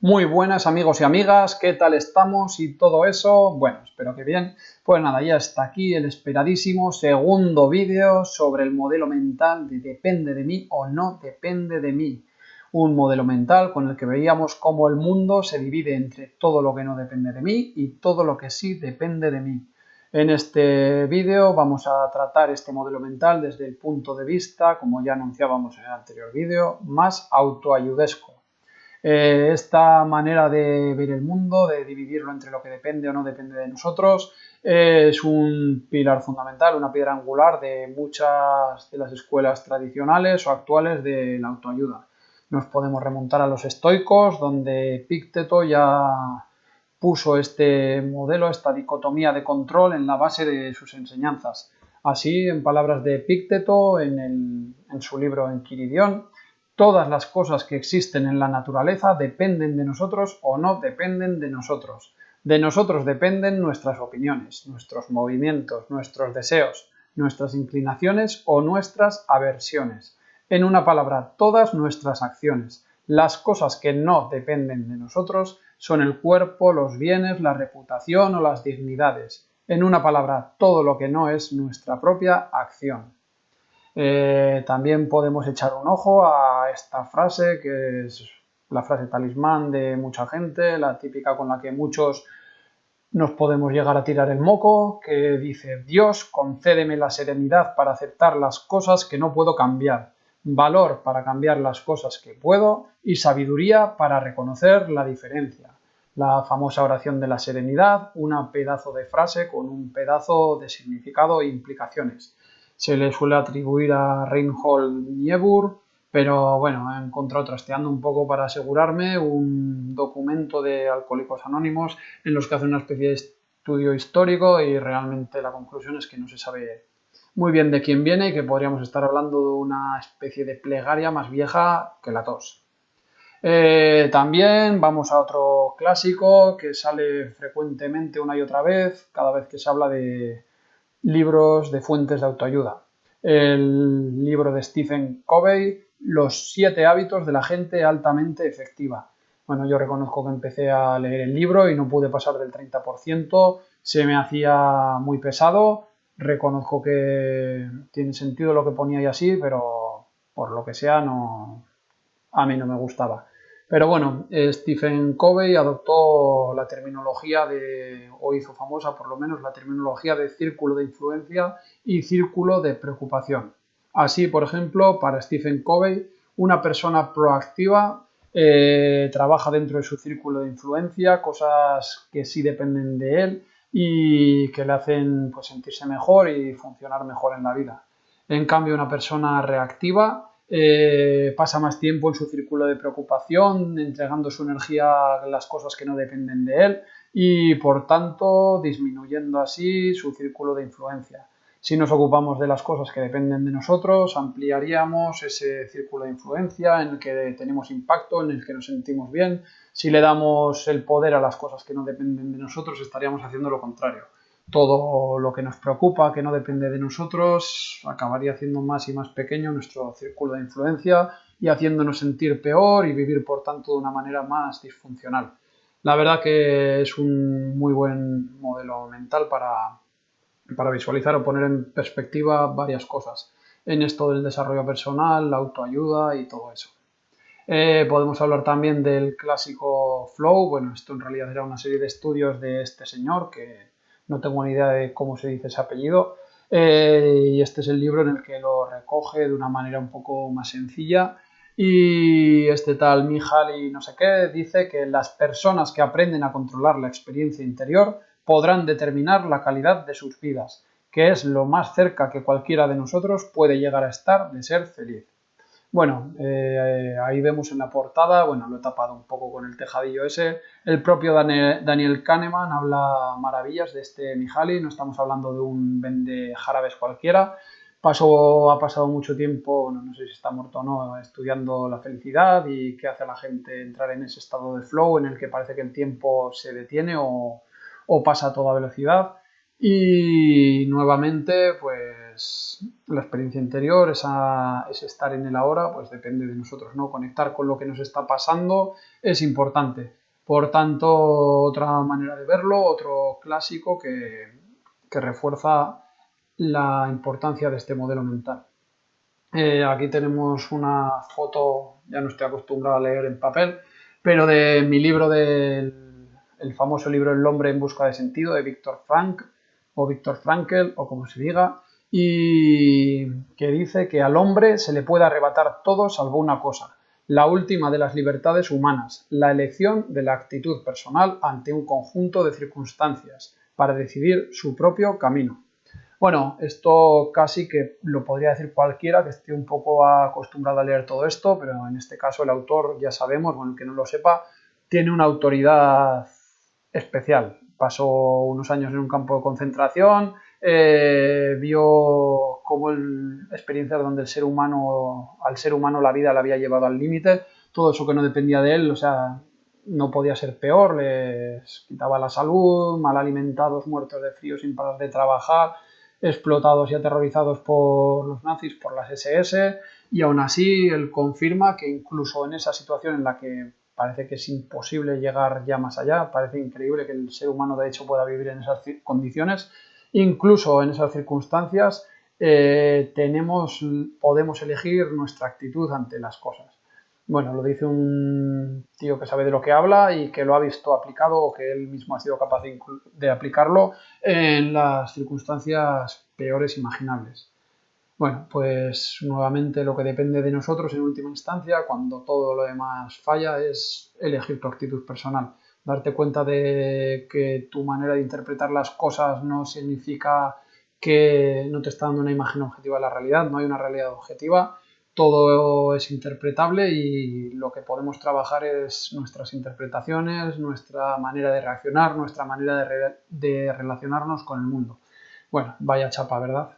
Muy buenas amigos y amigas, ¿qué tal estamos y todo eso? Bueno, espero que bien. Pues nada, ya está aquí el esperadísimo segundo vídeo sobre el modelo mental de depende de mí o no depende de mí. Un modelo mental con el que veíamos cómo el mundo se divide entre todo lo que no depende de mí y todo lo que sí depende de mí. En este vídeo vamos a tratar este modelo mental desde el punto de vista, como ya anunciábamos en el anterior vídeo, más autoayudesco. Esta manera de ver el mundo, de dividirlo entre lo que depende o no depende de nosotros, es un pilar fundamental, una piedra angular de muchas de las escuelas tradicionales o actuales de la autoayuda. Nos podemos remontar a los estoicos, donde Epicteto ya puso este modelo, esta dicotomía de control en la base de sus enseñanzas. Así, en palabras de Epicteto, en su libro Enquiridión, todas las cosas que existen en la naturaleza dependen de nosotros o no dependen de nosotros. De nosotros dependen nuestras opiniones, nuestros movimientos, nuestros deseos, nuestras inclinaciones o nuestras aversiones. En una palabra, todas nuestras acciones. Las cosas que no dependen de nosotros son el cuerpo, los bienes, la reputación o las dignidades. En una palabra, todo lo que no es nuestra propia acción. También podemos echar un ojo a esta frase, que es la frase talismán de mucha gente, la típica con la que muchos nos podemos llegar a tirar el moco, que dice: Dios, concédeme la serenidad para aceptar las cosas que no puedo cambiar, valor para cambiar las cosas que puedo y sabiduría para reconocer la diferencia. La famosa oración de la serenidad, una pedazo de frase con un pedazo de significado e implicaciones. Se le suele atribuir a Reinhold Niebuhr, pero bueno, he encontrado, trasteando un poco para asegurarme, un documento de Alcohólicos Anónimos en los que hace una especie de estudio histórico y realmente la conclusión es que no se sabe muy bien de quién viene y que podríamos estar hablando de una especie de plegaria más vieja que la tos. También vamos a otro clásico que sale frecuentemente una y otra vez, cada vez que se habla de libros de fuentes de autoayuda. El libro de Stephen Covey, Los 7 hábitos de la gente altamente efectiva. Bueno, yo reconozco que empecé a leer el libro y no pude pasar del 30%, se me hacía muy pesado, reconozco que tiene sentido lo que ponía y así, pero por lo que sea a mí no me gustaba. Pero bueno, Stephen Covey adoptó la terminología o hizo famosa por lo menos la terminología de círculo de influencia y círculo de preocupación. Así, por ejemplo, para Stephen Covey, una persona proactiva trabaja dentro de su círculo de influencia, cosas que sí dependen de él y que le hacen pues, sentirse mejor y funcionar mejor en la vida. En cambio, una persona reactiva pasa más tiempo en su círculo de preocupación, entregando su energía a las cosas que no dependen de él y, por tanto, disminuyendo así su círculo de influencia. Si nos ocupamos de las cosas que dependen de nosotros, ampliaríamos ese círculo de influencia en el que tenemos impacto, en el que nos sentimos bien. Si le damos el poder a las cosas que no dependen de nosotros, estaríamos haciendo lo contrario. Todo lo que nos preocupa, que no depende de nosotros, acabaría haciendo más y más pequeño nuestro círculo de influencia y haciéndonos sentir peor y vivir, por tanto, de una manera más disfuncional. La verdad que es un muy buen modelo mental para visualizar o poner en perspectiva varias cosas en esto del desarrollo personal, la autoayuda y todo eso. Podemos hablar también del clásico Flow. Bueno, esto en realidad era una serie de estudios de este señor, que no tengo ni idea de cómo se dice ese apellido, y este es el libro en el que lo recoge de una manera un poco más sencilla. Y este tal Mihaly no sé qué dice que las personas que aprenden a controlar la experiencia interior podrán determinar la calidad de sus vidas, que es lo más cerca que cualquiera de nosotros puede llegar a estar de ser feliz. Bueno, ahí vemos en la portada, bueno, lo he tapado un poco con el tejadillo ese, el propio Daniel Kahneman habla maravillas de este Mihaly, no estamos hablando de un vende jarabes cualquiera. Ha pasado mucho tiempo, bueno, no sé si está muerto o no, estudiando la felicidad y qué hace a la gente entrar en ese estado de flow en el que parece que el tiempo se detiene o pasa a toda velocidad. Y nuevamente, pues la experiencia interior, ese estar en el ahora, pues depende de nosotros, ¿no? Conectar con lo que nos está pasando es importante. Por tanto, otra manera de verlo, otro clásico que refuerza la importancia de este modelo mental. Aquí tenemos una foto, ya no estoy acostumbrado a leer en papel, pero de mi libro el famoso libro El hombre en busca de sentido de Viktor Frank o Viktor Frankl o como se diga, y que dice que al hombre se le puede arrebatar todo salvo una cosa, la última de las libertades humanas, la elección de la actitud personal ante un conjunto de circunstancias para decidir su propio camino. Bueno, esto casi que lo podría decir cualquiera que esté un poco acostumbrado a leer todo esto, pero en este caso el autor, ya sabemos, bueno, el que no lo sepa, tiene una autoridad especial. Pasó unos años en un campo de concentración, vio cómo experiencias donde al ser humano la vida le había llevado al límite, todo eso que no dependía de él, o sea, no podía ser peor, les quitaba la salud, mal alimentados, muertos de frío sin parar de trabajar, explotados y aterrorizados por los nazis, por las SS, y aún así él confirma que incluso en esa situación en la que parece que es imposible llegar ya más allá, parece increíble que el ser humano de hecho pueda vivir en esas condiciones, incluso en esas circunstancias podemos elegir nuestra actitud ante las cosas. Bueno, lo dice un tío que sabe de lo que habla y que lo ha visto aplicado o que él mismo ha sido capaz de aplicarlo en las circunstancias peores imaginables. Bueno, pues nuevamente lo que depende de nosotros en última instancia, cuando todo lo demás falla, es elegir tu actitud personal. Darte cuenta de que tu manera de interpretar las cosas no significa que no te está dando una imagen objetiva de la realidad, no hay una realidad objetiva, todo es interpretable y lo que podemos trabajar es nuestras interpretaciones, nuestra manera de reaccionar, nuestra manera de relacionarnos con el mundo. Bueno, vaya chapa, ¿verdad?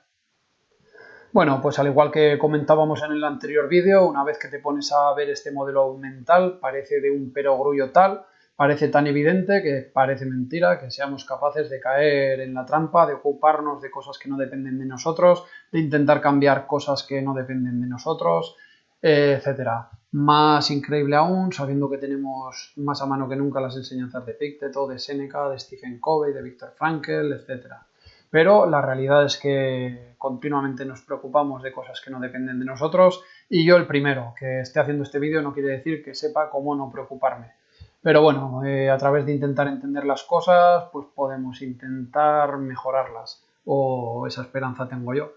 Bueno, pues al igual que comentábamos en el anterior vídeo, una vez que te pones a ver este modelo mental, parece de un perogrullo tal, parece tan evidente que parece mentira que seamos capaces de caer en la trampa, de ocuparnos de cosas que no dependen de nosotros, de intentar cambiar cosas que no dependen de nosotros, etcétera. Más increíble aún, sabiendo que tenemos más a mano que nunca las enseñanzas de Epicteto, de Séneca, de Stephen Covey, de Viktor Frankl, etcétera. Pero la realidad es que continuamente nos preocupamos de cosas que no dependen de nosotros y yo el primero, que esté haciendo este vídeo no quiere decir que sepa cómo no preocuparme. Pero bueno, a través de intentar entender las cosas, pues podemos intentar mejorarlas, o esa esperanza tengo yo.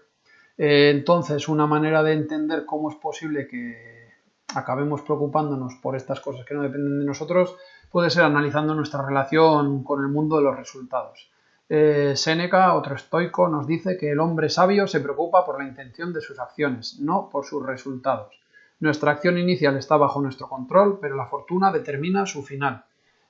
Entonces, una manera de entender cómo es posible que acabemos preocupándonos por estas cosas que no dependen de nosotros puede ser analizando nuestra relación con el mundo de los resultados. Séneca, otro estoico, nos dice que el hombre sabio se preocupa por la intención de sus acciones, no por sus resultados. Nuestra acción inicial está bajo nuestro control, pero la fortuna determina su final.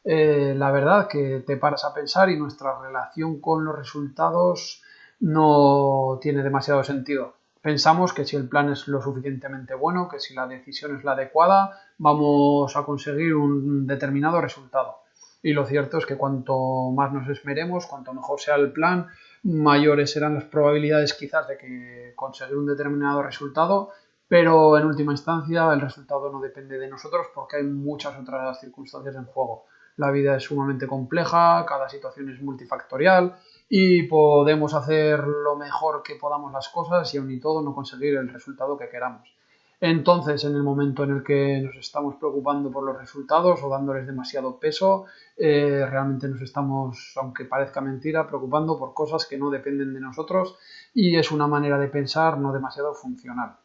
La verdad que te paras a pensar y nuestra relación con los resultados no tiene demasiado sentido. Pensamos que si el plan es lo suficientemente bueno, que si la decisión es la adecuada, vamos a conseguir un determinado resultado. Y lo cierto es que cuanto más nos esmeremos, cuanto mejor sea el plan, mayores serán las probabilidades quizás de que conseguir un determinado resultado, pero en última instancia el resultado no depende de nosotros porque hay muchas otras circunstancias en juego. La vida es sumamente compleja, cada situación es multifactorial y podemos hacer lo mejor que podamos las cosas y aun y todo no conseguir el resultado que queramos. Entonces, en el momento en el que nos estamos preocupando por los resultados o dándoles demasiado peso, realmente nos estamos, aunque parezca mentira, preocupando por cosas que no dependen de nosotros y es una manera de pensar no demasiado funcional.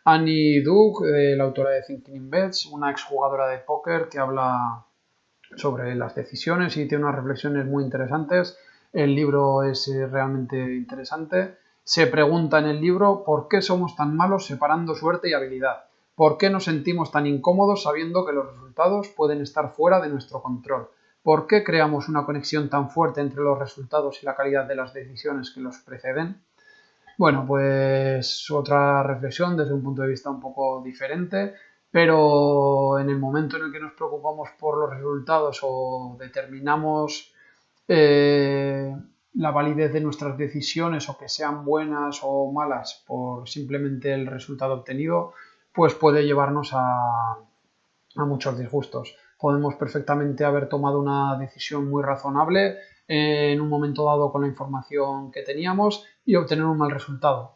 Annie Duke, la autora de Thinking in Bets, una exjugadora de póker que habla sobre las decisiones y tiene unas reflexiones muy interesantes. El libro es realmente interesante. Se pregunta en el libro por qué somos tan malos separando suerte y habilidad. ¿Por qué nos sentimos tan incómodos sabiendo que los resultados pueden estar fuera de nuestro control? ¿Por qué creamos una conexión tan fuerte entre los resultados y la calidad de las decisiones que los preceden? Bueno, pues otra reflexión desde un punto de vista un poco diferente, pero en el momento en el que nos preocupamos por los resultados o determinamos la validez de nuestras decisiones o que sean buenas o malas por simplemente el resultado obtenido, pues puede llevarnos a muchos disgustos. Podemos perfectamente haber tomado una decisión muy razonable en un momento dado con la información que teníamos y obtener un mal resultado.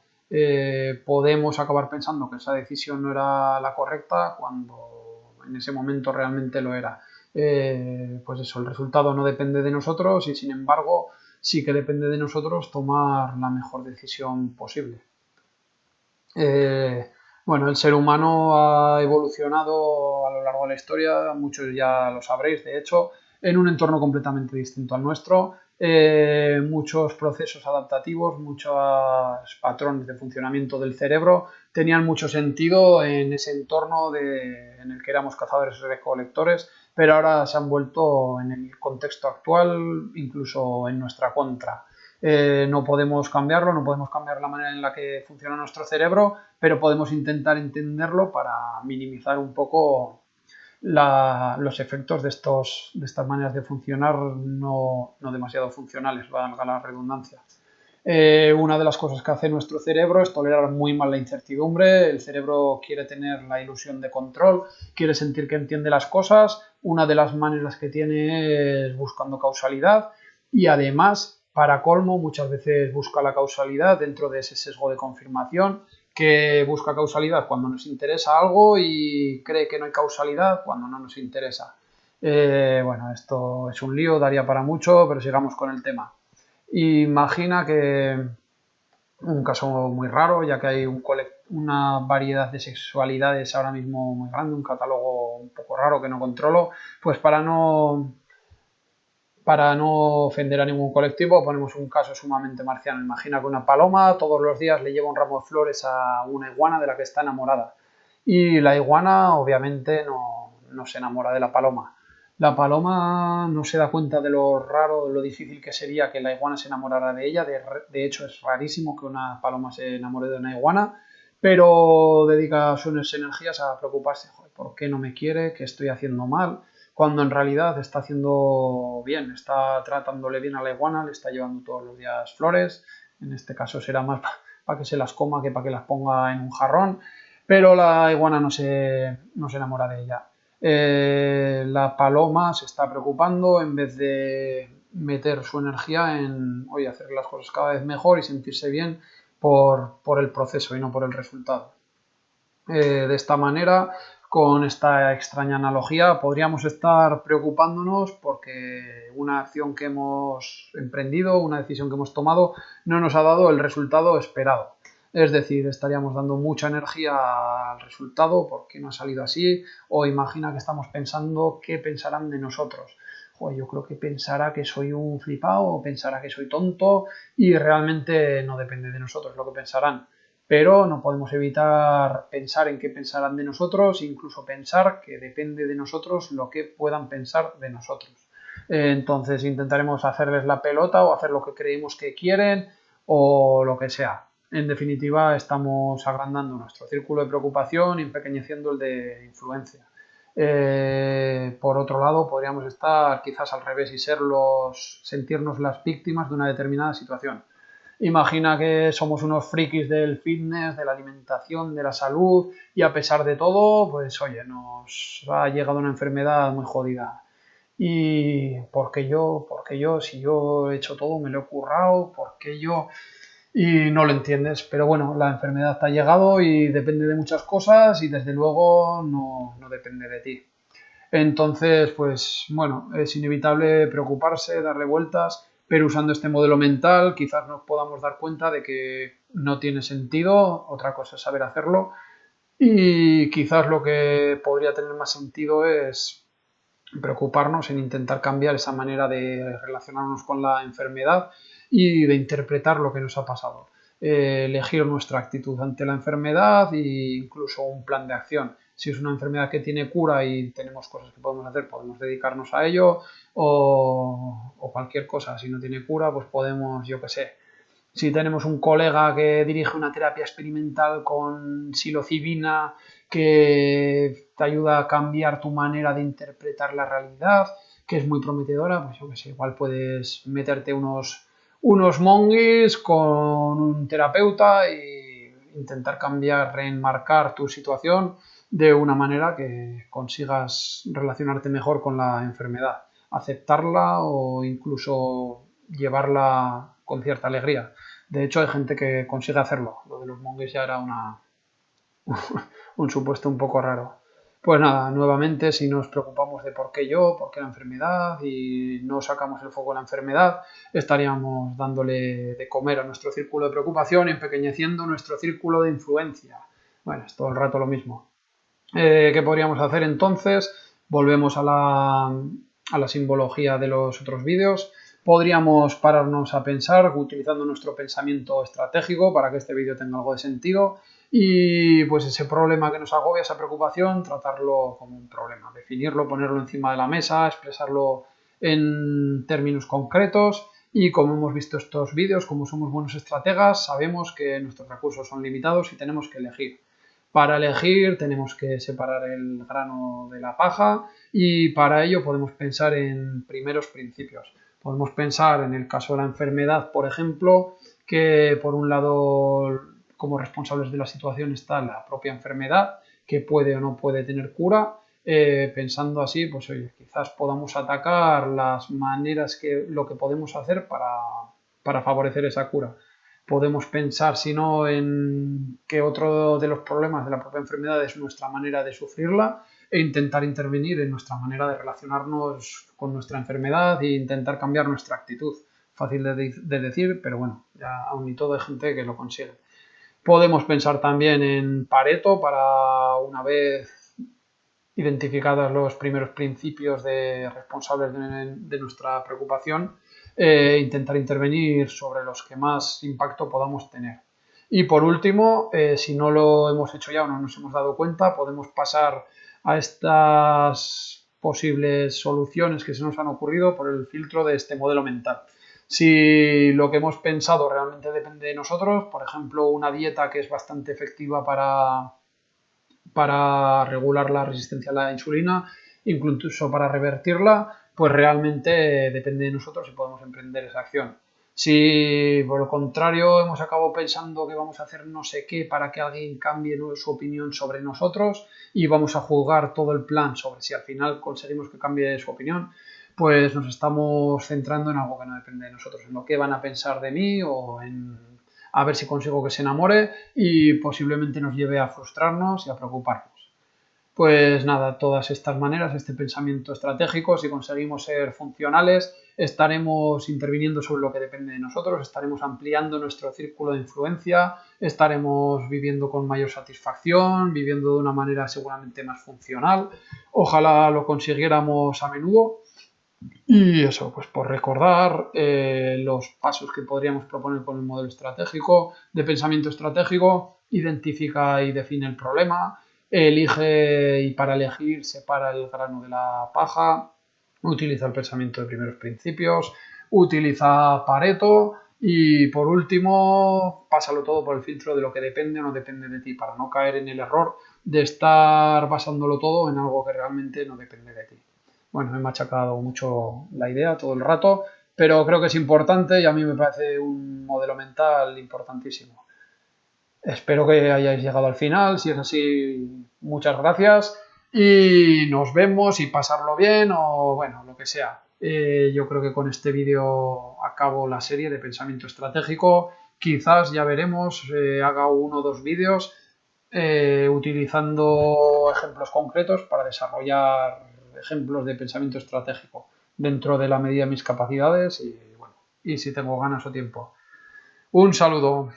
Podemos acabar pensando que esa decisión no era la correcta cuando en ese momento realmente lo era. Pues eso, el resultado no depende de nosotros y sin embargo sí que depende de nosotros tomar la mejor decisión posible. Bueno, el ser humano ha evolucionado a lo largo de la historia, muchos ya lo sabréis, de hecho, en un entorno completamente distinto al nuestro. Muchos procesos adaptativos, muchos patrones de funcionamiento del cerebro tenían mucho sentido en ese entorno en el que éramos cazadores y recolectores, pero ahora se han vuelto en el contexto actual incluso en nuestra contra. No podemos cambiarlo, no podemos cambiar la manera en la que funciona nuestro cerebro, pero podemos intentar entenderlo para minimizar un poco los efectos de estas maneras de funcionar no demasiado funcionales, valga la redundancia. Una de las cosas que hace nuestro cerebro es tolerar muy mal la incertidumbre. El cerebro quiere tener la ilusión de control, quiere sentir que entiende las cosas. Una de las maneras que tiene es buscando causalidad y además, para colmo, muchas veces busca la causalidad dentro de ese sesgo de confirmación, que busca causalidad cuando nos interesa algo y cree que no hay causalidad cuando no nos interesa. Bueno, esto es un lío, daría para mucho, pero sigamos con el tema. Imagina que un caso muy raro, ya que hay una variedad de sexualidades ahora mismo muy grande, un catálogo un poco raro que no controlo, pues para no ofender a ningún colectivo, ponemos un caso sumamente marciano. Imagina que una paloma todos los días le lleva un ramo de flores a una iguana de la que está enamorada. Y la iguana obviamente no se enamora de la paloma. La paloma no se da cuenta de lo raro, de lo difícil que sería que la iguana se enamorara de ella. De hecho, es rarísimo que una paloma se enamore de una iguana, pero dedica sus energías a preocuparse. Joder, ¿por qué no me quiere? ¿Qué estoy haciendo mal? Cuando en realidad está haciendo bien, está tratándole bien a la iguana, le está llevando todos los días flores. En este caso será más para que se las coma que para que las ponga en un jarrón, pero la iguana no se enamora de ella. La paloma se está preocupando en vez de meter su energía en hacer las cosas cada vez mejor y sentirse bien por el proceso y no por el resultado. De esta manera, con esta extraña analogía, podríamos estar preocupándonos porque una acción que hemos emprendido, una decisión que hemos tomado, no nos ha dado el resultado esperado. Es decir, estaríamos dando mucha energía al resultado porque no ha salido así, o imagina que estamos pensando qué pensarán de nosotros. Joder, yo creo que pensará que soy un flipado o pensará que soy tonto y realmente no depende de nosotros lo que pensarán, pero no podemos evitar pensar en qué pensarán de nosotros, incluso pensar que depende de nosotros lo que puedan pensar de nosotros. Entonces intentaremos hacerles la pelota o hacer lo que creemos que quieren o lo que sea. En definitiva, estamos agrandando nuestro círculo de preocupación y empequeñeciendo el de influencia. Por otro lado, podríamos estar quizás al revés y sentirnos las víctimas de una determinada situación. Imagina que somos unos frikis del fitness, de la alimentación, de la salud y a pesar de todo, pues oye, nos ha llegado una enfermedad muy jodida. ¿Y por qué yo? ¿Por qué yo? Si yo he hecho todo, me lo he currado, ¿por qué yo? Y no lo entiendes, pero bueno, la enfermedad te ha llegado y depende de muchas cosas y desde luego no depende de ti. Entonces, pues bueno, es inevitable preocuparse, darle vueltas, pero usando este modelo mental quizás nos podamos dar cuenta de que no tiene sentido, otra cosa es saber hacerlo, y quizás lo que podría tener más sentido es preocuparnos en intentar cambiar esa manera de relacionarnos con la enfermedad y de interpretar lo que nos ha pasado. Elegir nuestra actitud ante la enfermedad e incluso un plan de acción. Si es una enfermedad que tiene cura y tenemos cosas que podemos hacer, podemos dedicarnos a ello o cualquier cosa. Si no tiene cura, pues podemos, yo qué sé, si tenemos un colega que dirige una terapia experimental con psilocibina que te ayuda a cambiar tu manera de interpretar la realidad, que es muy prometedora, pues yo qué sé, igual puedes meterte unos monguis con un terapeuta e intentar cambiar, reenmarcar tu situación de una manera que consigas relacionarte mejor con la enfermedad, aceptarla o incluso llevarla con cierta alegría. De hecho, hay gente que consigue hacerlo. Lo de los monguis ya era un supuesto un poco raro. Pues nada, nuevamente, si nos preocupamos de por qué yo, por qué la enfermedad y no sacamos el foco de la enfermedad, estaríamos dándole de comer a nuestro círculo de preocupación y empequeñeciendo nuestro círculo de influencia. Bueno, es todo el rato lo mismo. ¿Qué podríamos hacer entonces? Volvemos a la simbología de los otros vídeos. Podríamos pararnos a pensar utilizando nuestro pensamiento estratégico para que este vídeo tenga algo de sentido y pues ese problema que nos agobia, esa preocupación, tratarlo como un problema, definirlo, ponerlo encima de la mesa, expresarlo en términos concretos y como hemos visto estos vídeos, como somos buenos estrategas, sabemos que nuestros recursos son limitados y tenemos que elegir. Para elegir tenemos que separar el grano de la paja y para ello podemos pensar en primeros principios. Podemos pensar en el caso de la enfermedad, por ejemplo, que por un lado como responsables de la situación está la propia enfermedad, que puede o no puede tener cura. Pensando así, pues oye, quizás podamos atacar las maneras lo que podemos hacer para favorecer esa cura. Podemos pensar, si no, en que otro de los problemas de la propia enfermedad es nuestra manera de sufrirla e intentar intervenir en nuestra manera de relacionarnos con nuestra enfermedad e intentar cambiar nuestra actitud. Fácil de decir, pero bueno, ya aún y todo hay gente que lo consigue. Podemos pensar también en Pareto para una vez identificados los primeros principios responsables de nuestra preocupación, intentar intervenir sobre los que más impacto podamos tener. Y por último, si no lo hemos hecho ya o no nos hemos dado cuenta, podemos pasar a estas posibles soluciones que se nos han ocurrido por el filtro de este modelo mental. Si lo que hemos pensado realmente depende de nosotros, por ejemplo, una dieta que es bastante efectiva para regular la resistencia a la insulina, incluso para revertirla, pues realmente depende de nosotros si podemos emprender esa acción. Si por el contrario hemos acabado pensando que vamos a hacer no sé qué para que alguien cambie su opinión sobre nosotros y vamos a juzgar todo el plan sobre si al final conseguimos que cambie su opinión, pues nos estamos centrando en algo que no depende de nosotros, en lo que van a pensar de mí o en a ver si consigo que se enamore y posiblemente nos lleve a frustrarnos y a preocuparnos. Pues nada, todas estas maneras, este pensamiento estratégico, si conseguimos ser funcionales, estaremos interviniendo sobre lo que depende de nosotros, estaremos ampliando nuestro círculo de influencia, estaremos viviendo con mayor satisfacción, viviendo de una manera seguramente más funcional. Ojalá lo consiguiéramos a menudo. Y eso, pues por recordar los pasos que podríamos proponer con el modelo estratégico, de pensamiento estratégico, identifica y define el problema, elige y para elegir separa el grano de la paja, utiliza el pensamiento de primeros principios, utiliza Pareto y por último, pásalo todo por el filtro de lo que depende o no depende de ti, para no caer en el error de estar basándolo todo en algo que realmente no depende de ti. Bueno, me he machacado mucho la idea todo el rato, pero creo que es importante y a mí me parece un modelo mental importantísimo. Espero que hayáis llegado al final, si es así, muchas gracias y nos vemos y pasarlo bien o bueno, lo que sea. Yo creo que con este vídeo acabo la serie de pensamiento estratégico. Quizás ya veremos, haga uno o dos vídeos utilizando ejemplos concretos para desarrollar ejemplos de pensamiento estratégico dentro de la medida de mis capacidades y bueno, y si tengo ganas o tiempo. Un saludo.